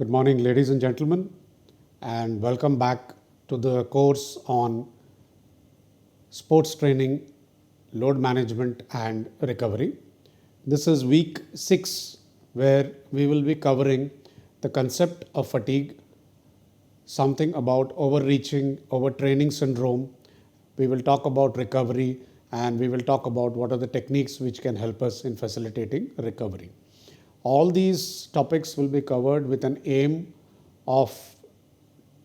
Good morning, ladies and gentlemen, and welcome back to the course on sports training, load management, and recovery. This is week 6, where we will be covering the concept of fatigue, something about overreaching, overtraining syndrome. We will talk about recovery, and we will talk about what are the techniques which can help us in facilitating recovery. All these topics will be covered with an aim of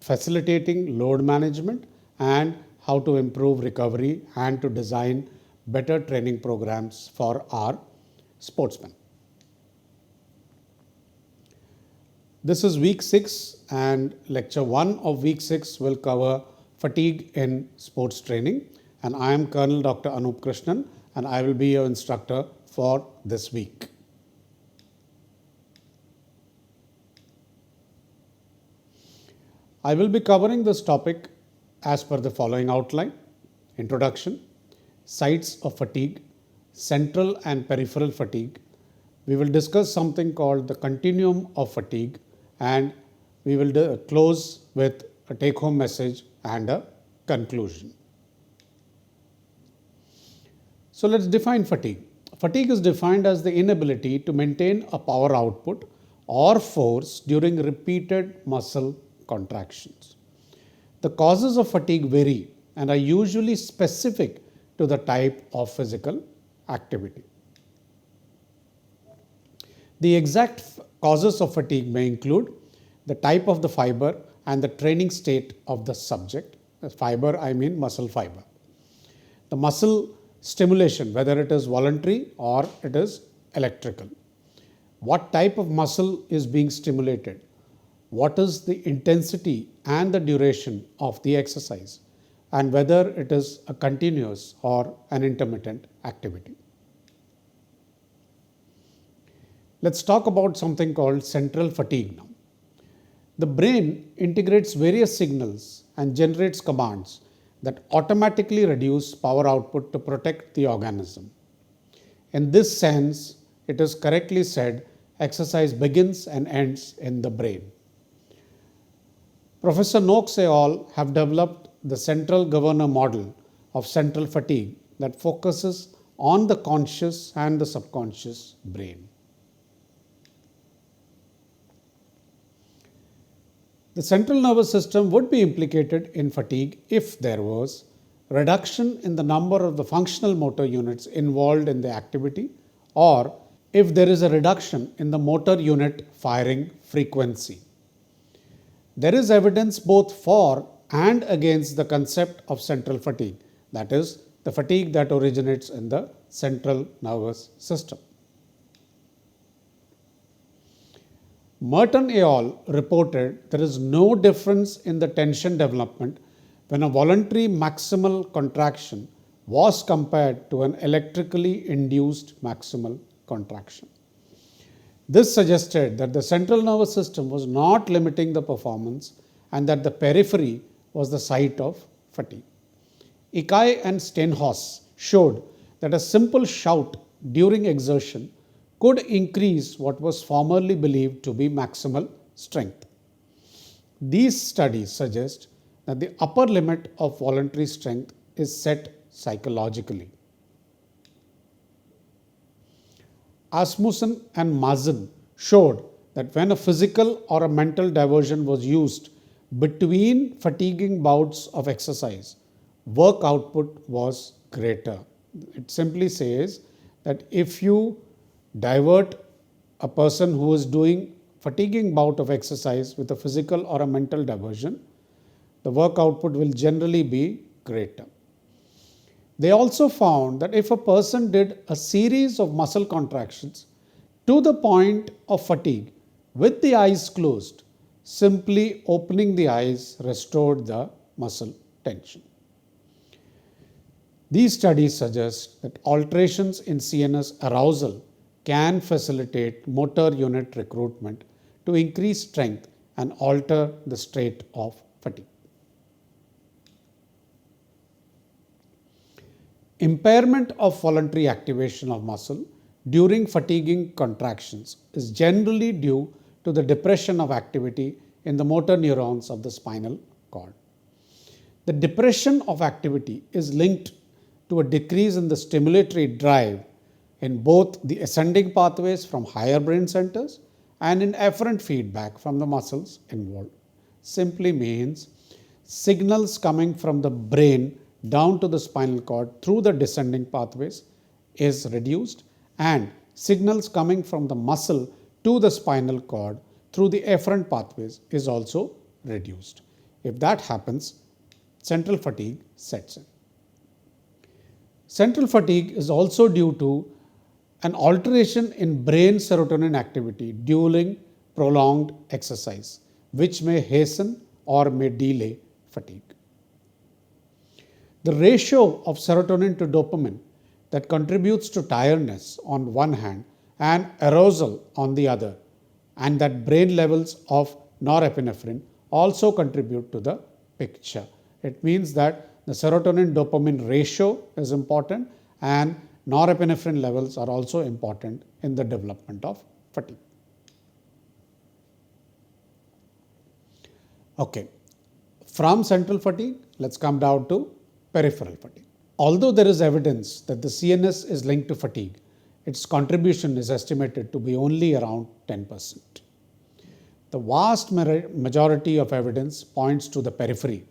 facilitating load management and how to improve recovery and to design better training programs for our sportsmen. This is week 6 and lecture 1 of week 6 will cover fatigue in sports training, and I am Colonel Dr. Anup Krishnan and I will be your instructor for this week. I will be covering this topic as per the following outline: introduction, sites of fatigue, central and peripheral fatigue. We will discuss something called the continuum of fatigue, and we will close with a take-home message and a conclusion. So let's define fatigue. Fatigue is defined as the inability to maintain a power output or force during repeated muscle contractions. The causes of fatigue vary and are usually specific to the type of physical activity. The exact causes of fatigue may include the type of the fiber and the training state of the subject. Fiber, I mean muscle fiber. The muscle stimulation, whether it is voluntary or it is electrical. What type of muscle is being stimulated? What is the intensity and the duration of the exercise, and whether it is a continuous or an intermittent activity. Let's talk about something called central fatigue now. The brain integrates various signals and generates commands that automatically reduce power output to protect the organism. In this sense, it is correctly said, exercise begins and ends in the brain. Professor NOC et al. Have developed the central governor model of central fatigue that focuses on the conscious and the subconscious brain. The central nervous system would be implicated in fatigue if there was reduction in the number of the functional motor units involved in the activity, or if there is a reduction in the motor unit firing frequency. There is evidence both for and against the concept of central fatigue, that is, the fatigue that originates in the central nervous system. Merton et al. Reported there is no difference in the tension development when a voluntary maximal contraction was compared to an electrically induced maximal contraction. This suggested that the central nervous system was not limiting the performance and that the periphery was the site of fatigue. Ikai and Steinhaus showed that a simple shout during exertion could increase what was formerly believed to be maximal strength. These studies suggest that the upper limit of voluntary strength is set psychologically. Asmussen and Mazen showed that when a physical or a mental diversion was used between fatiguing bouts of exercise, work output was greater. It simply says that if you divert a person who is doing fatiguing bout of exercise with a physical or a mental diversion, the work output will generally be greater. They also found that if a person did a series of muscle contractions to the point of fatigue with the eyes closed, simply opening the eyes restored the muscle tension. These studies suggest that alterations in CNS arousal can facilitate motor unit recruitment to increase strength and alter the state of fatigue. Impairment of voluntary activation of muscle during fatiguing contractions is generally due to the depression of activity in the motor neurons of the spinal cord. The depression of activity is linked to a decrease in the stimulatory drive in both the ascending pathways from higher brain centers and in efferent feedback from the muscles involved. Simply means signals coming from the brain down to the spinal cord through the descending pathways is reduced, and signals coming from the muscle to the spinal cord through the efferent pathways is also reduced. If that happens, central fatigue sets in. Central fatigue is also due to an alteration in brain serotonin activity during prolonged exercise, which may hasten or may delay fatigue. The ratio of serotonin to dopamine that contributes to tiredness on one hand and arousal on the other, and that brain levels of norepinephrine also contribute to the picture. It means that the serotonin dopamine ratio is important and norepinephrine levels are also important in the development of fatigue. Okay, from central fatigue, let's come down to peripheral fatigue. Although there is evidence that the CNS is linked to fatigue, its contribution is estimated to be only around 10%. The vast majority of evidence points to the periphery,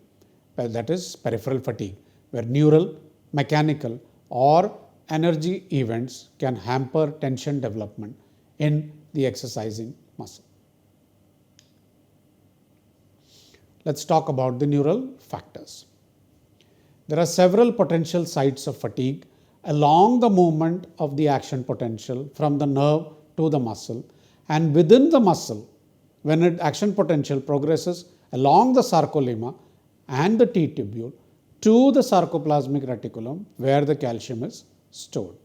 that is peripheral fatigue, where neural, mechanical or energy events can hamper tension development in the exercising muscle. Let's talk about the neural factors. There are several potential sites of fatigue along the movement of the action potential from the nerve to the muscle, and within the muscle when an action potential progresses along the sarcolemma and the T-tubule to the sarcoplasmic reticulum where the calcium is stored.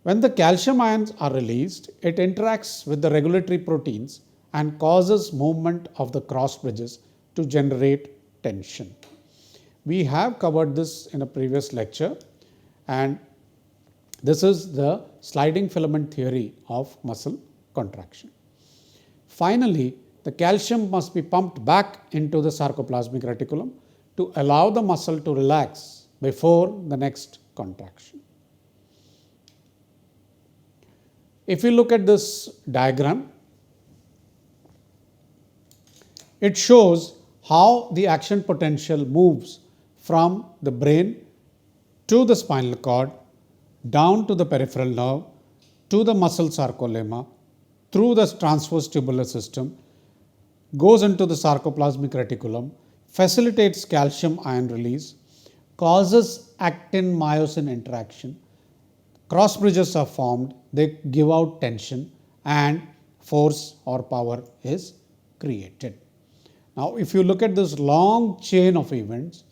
When the calcium ions are released, it interacts with the regulatory proteins and causes movement of the cross bridges to generate tension. We have covered this in a previous lecture, and this is the sliding filament theory of muscle contraction. Finally, the calcium must be pumped back into the sarcoplasmic reticulum to allow the muscle to relax before the next contraction. If you look at this diagram, it shows how the action potential moves from the brain to the spinal cord, down to the peripheral nerve, to the muscle sarcolemma, through the transverse tubular system, goes into the sarcoplasmic reticulum, facilitates calcium ion release, causes actin-myosin interaction, cross bridges are formed, they give out tension, and force or power is created. Now, if you look at this long chain of events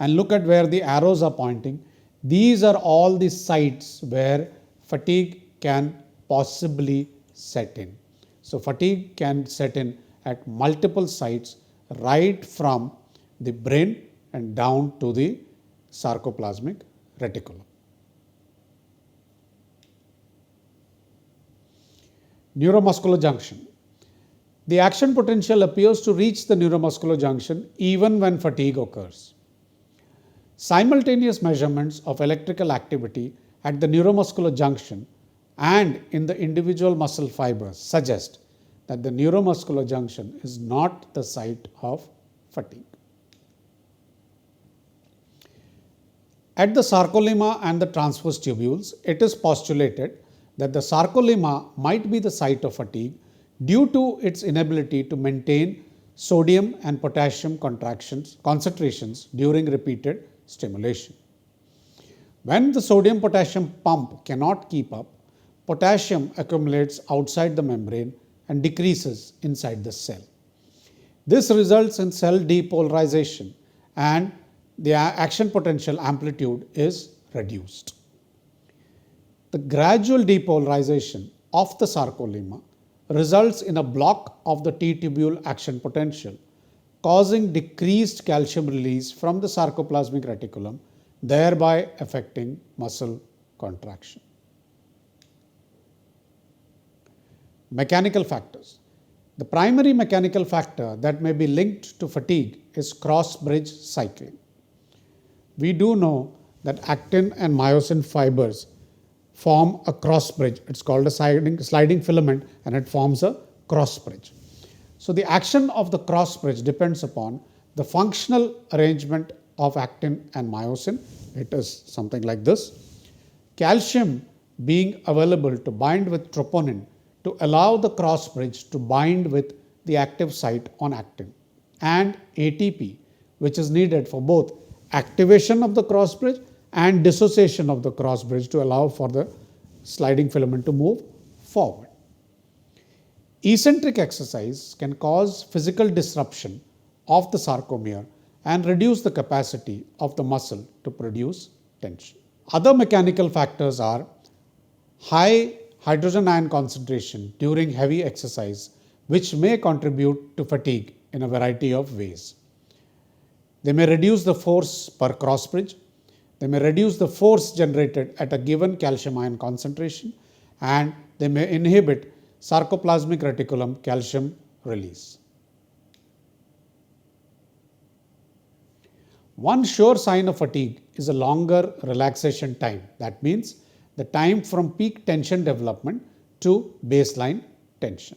and look at where the arrows are pointing, these are all the sites where fatigue can possibly set in. So, fatigue can set in at multiple sites right from the brain and down to the sarcoplasmic reticulum. Neuromuscular junction. The action potential appears to reach the neuromuscular junction even when fatigue occurs. Simultaneous measurements of electrical activity at the neuromuscular junction and in the individual muscle fibers suggest that the neuromuscular junction is not the site of fatigue. At the sarcolemma and the transverse tubules, it is postulated that the sarcolemma might be the site of fatigue due to its inability to maintain sodium and potassium concentrations during repeated stimulation. When the sodium potassium pump cannot keep up, potassium accumulates outside the membrane and decreases inside the cell. This results in cell depolarization and the action potential amplitude is reduced. The gradual depolarization of the sarcolemma results in a block of the T-tubule action potential, causing decreased calcium release from the sarcoplasmic reticulum, thereby affecting muscle contraction. Mechanical factors. The primary mechanical factor that may be linked to fatigue is cross-bridge cycling. We do know that actin and myosin fibers form a cross bridge. It's called a sliding filament, and it forms a cross bridge. So the action of the cross bridge depends upon the functional arrangement of actin and myosin. It is something like this. Calcium being available to bind with troponin to allow the cross bridge to bind with the active site on actin, and ATP, which is needed for both activation of the cross bridge and dissociation of the cross bridge to allow for the sliding filament to move forward. Eccentric exercise can cause physical disruption of the sarcomere and reduce the capacity of the muscle to produce tension. Other mechanical factors are high hydrogen ion concentration during heavy exercise, which may contribute to fatigue in a variety of ways. They may reduce the force per cross bridge. They may reduce the force generated at a given calcium ion concentration, and they may inhibit sarcoplasmic reticulum calcium release. One sure sign of fatigue is a longer relaxation time. That means the time from peak tension development to baseline tension.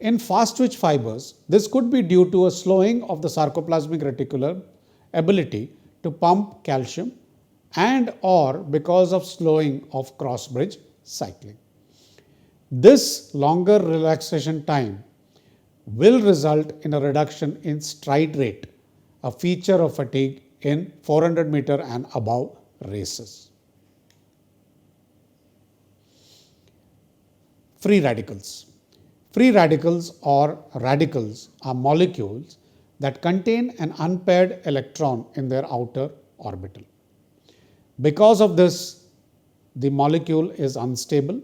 In fast twitch fibers, this could be due to a slowing of the sarcoplasmic reticulum ability to pump calcium and or because of slowing of cross bridge cycling. This longer relaxation time will result in a reduction in stride rate, a feature of fatigue in 400-meter and above races. Free radicals. Free radicals or radicals are molecules that contain an unpaired electron in their outer orbital. Because of this, the molecule is unstable,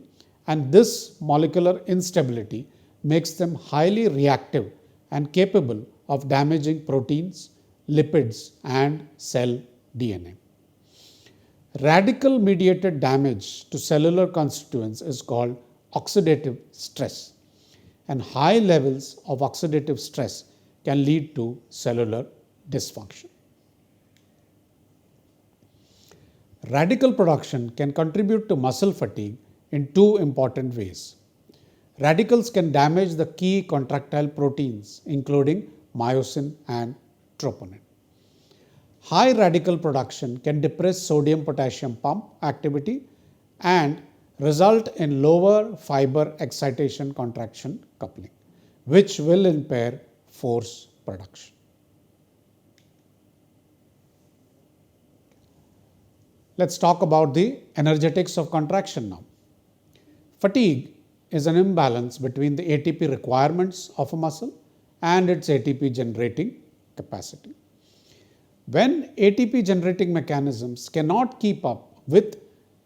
and this molecular instability makes them highly reactive and capable of damaging proteins, lipids, and cell DNA. Radical mediated damage to cellular constituents is called oxidative stress, and high levels of oxidative stress can lead to cellular dysfunction. Radical production can contribute to muscle fatigue in two important ways. Radicals can damage the key contractile proteins, including myosin and troponin. High radical production can depress sodium-potassium pump activity and result in lower fiber excitation contraction coupling, which will impair force production. Let's talk about the energetics of contraction now. Fatigue is an imbalance between the ATP requirements of a muscle and its ATP generating capacity. When ATP generating mechanisms cannot keep up with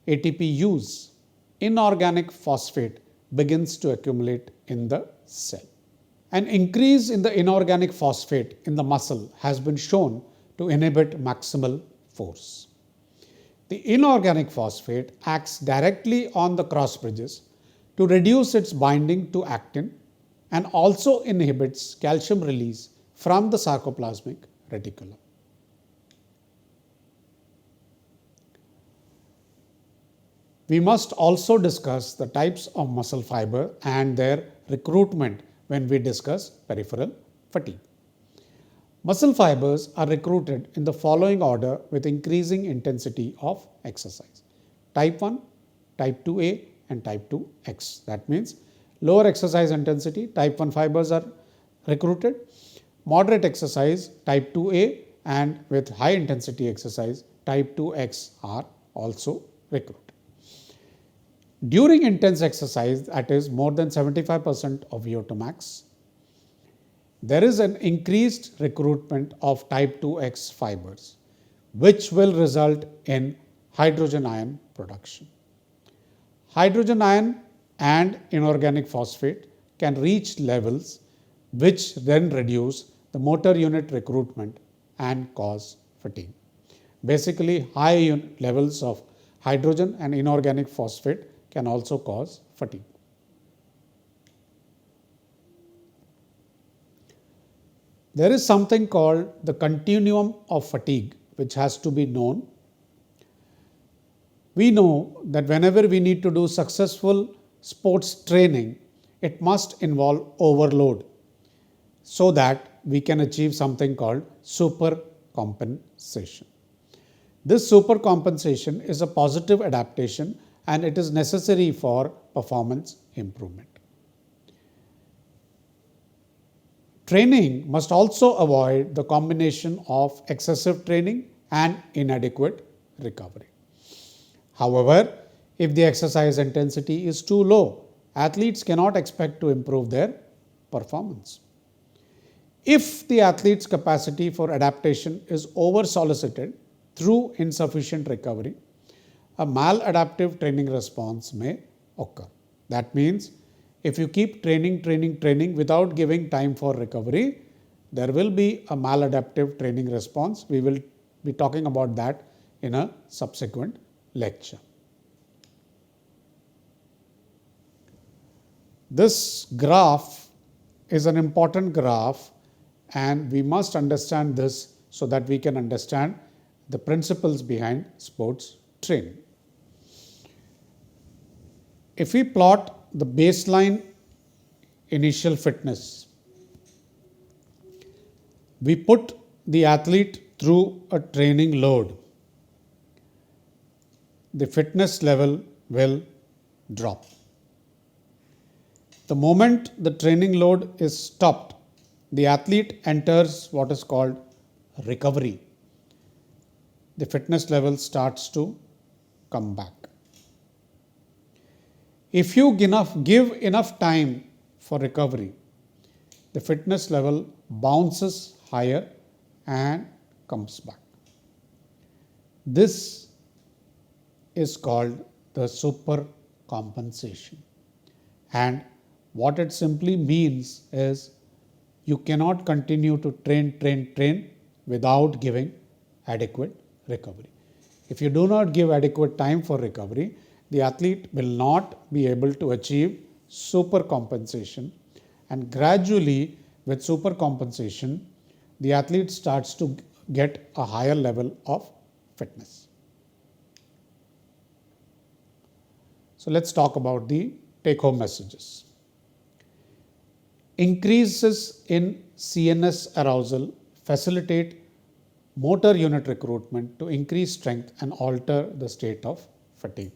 ATP use, inorganic phosphate begins to accumulate in the cell. An increase in the inorganic phosphate in the muscle has been shown to inhibit maximal force. The inorganic phosphate acts directly on the cross bridges to reduce its binding to actin and also inhibits calcium release from the sarcoplasmic reticulum. We must also discuss the types of muscle fiber and their recruitment when we discuss peripheral fatigue. Muscle fibers are recruited in the following order with increasing intensity of exercise: type 1, type 2A, and type 2X. That means lower exercise intensity, type 1 fibers are recruited, moderate exercise, type 2A, and with high intensity exercise, type 2X are also recruited. During intense exercise, that is more than 75% of VO2 max, there is an increased recruitment of type 2X fibers, which will result in hydrogen ion production. Hydrogen ion and inorganic phosphate can reach levels which then reduce the motor unit recruitment and cause fatigue. Basically, high levels of hydrogen and inorganic phosphate can also cause fatigue. There is something called the continuum of fatigue, which has to be known. We know that whenever we need to do successful sports training, it must involve overload so that we can achieve something called supercompensation. This supercompensation is a positive adaptation and it is necessary for performance improvement. Training must also avoid the combination of excessive training and inadequate recovery. However, if the exercise intensity is too low, athletes cannot expect to improve their performance. If the athlete's capacity for adaptation is over-solicited through insufficient recovery, a maladaptive training response may occur. That means if you keep training without giving time for recovery, there will be a maladaptive training response. We will be talking about that in a subsequent lecture. This graph is an important graph and we must understand this so that we can understand the principles behind sports training. If we plot the baseline initial fitness, we put the athlete through a training load, the fitness level will drop. The moment the training load is stopped, the athlete enters what is called recovery. The fitness level starts to come back. If you give enough time for recovery, the fitness level bounces higher and comes back. This is called the supercompensation. And what it simply means is you cannot continue to train without giving adequate recovery. If you do not give adequate time for recovery, the athlete will not be able to achieve supercompensation, and gradually with supercompensation, the athlete starts to get a higher level of fitness. So let's talk about the take-home messages. Increases in CNS arousal facilitate motor unit recruitment to increase strength and alter the state of fatigue.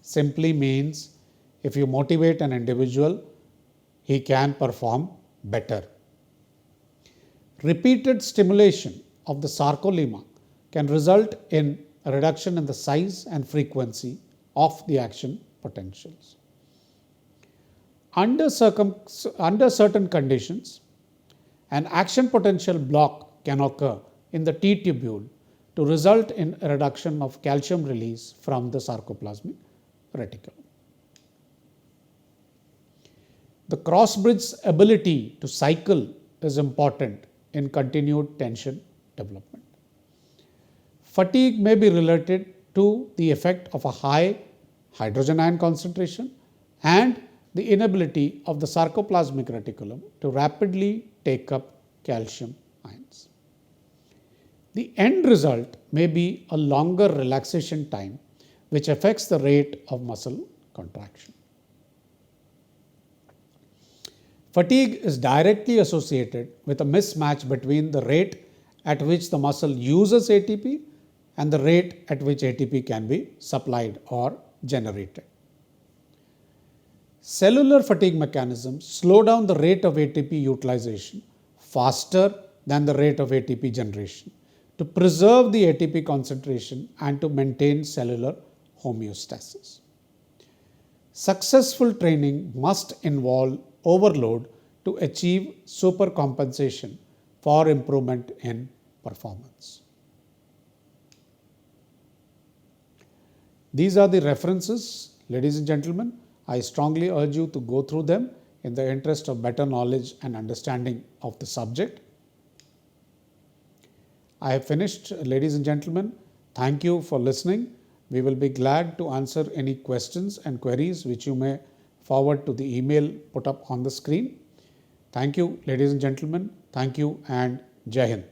Simply means if you motivate an individual, he can perform better. Repeated stimulation of the sarcolemma can result in a reduction in the size and frequency of the action potentials. Under certain conditions, an action potential block can occur in the T-tubule to result in a reduction of calcium release from the sarcoplasmic reticulum. The cross-bridge ability to cycle is important in continued tension development. Fatigue may be related to the effect of a high hydrogen ion concentration and the inability of the sarcoplasmic reticulum to rapidly take up calcium ions. The end result may be a longer relaxation time, which affects the rate of muscle contraction. Fatigue is directly associated with a mismatch between the rate at which the muscle uses ATP and the rate at which ATP can be supplied or generated. Cellular fatigue mechanisms slow down the rate of ATP utilization faster than the rate of ATP generation to preserve the ATP concentration and to maintain cellular homeostasis. Successful training must involve overload to achieve supercompensation for improvement in performance. These are the references, ladies and gentlemen. I strongly urge you to go through them in the interest of better knowledge and understanding of the subject. I have finished, ladies and gentlemen. Thank you for listening. We will be glad to answer any questions and queries which you may forward to the email put up on the screen. Thank you, ladies and gentlemen. Thank you and Jai Hind.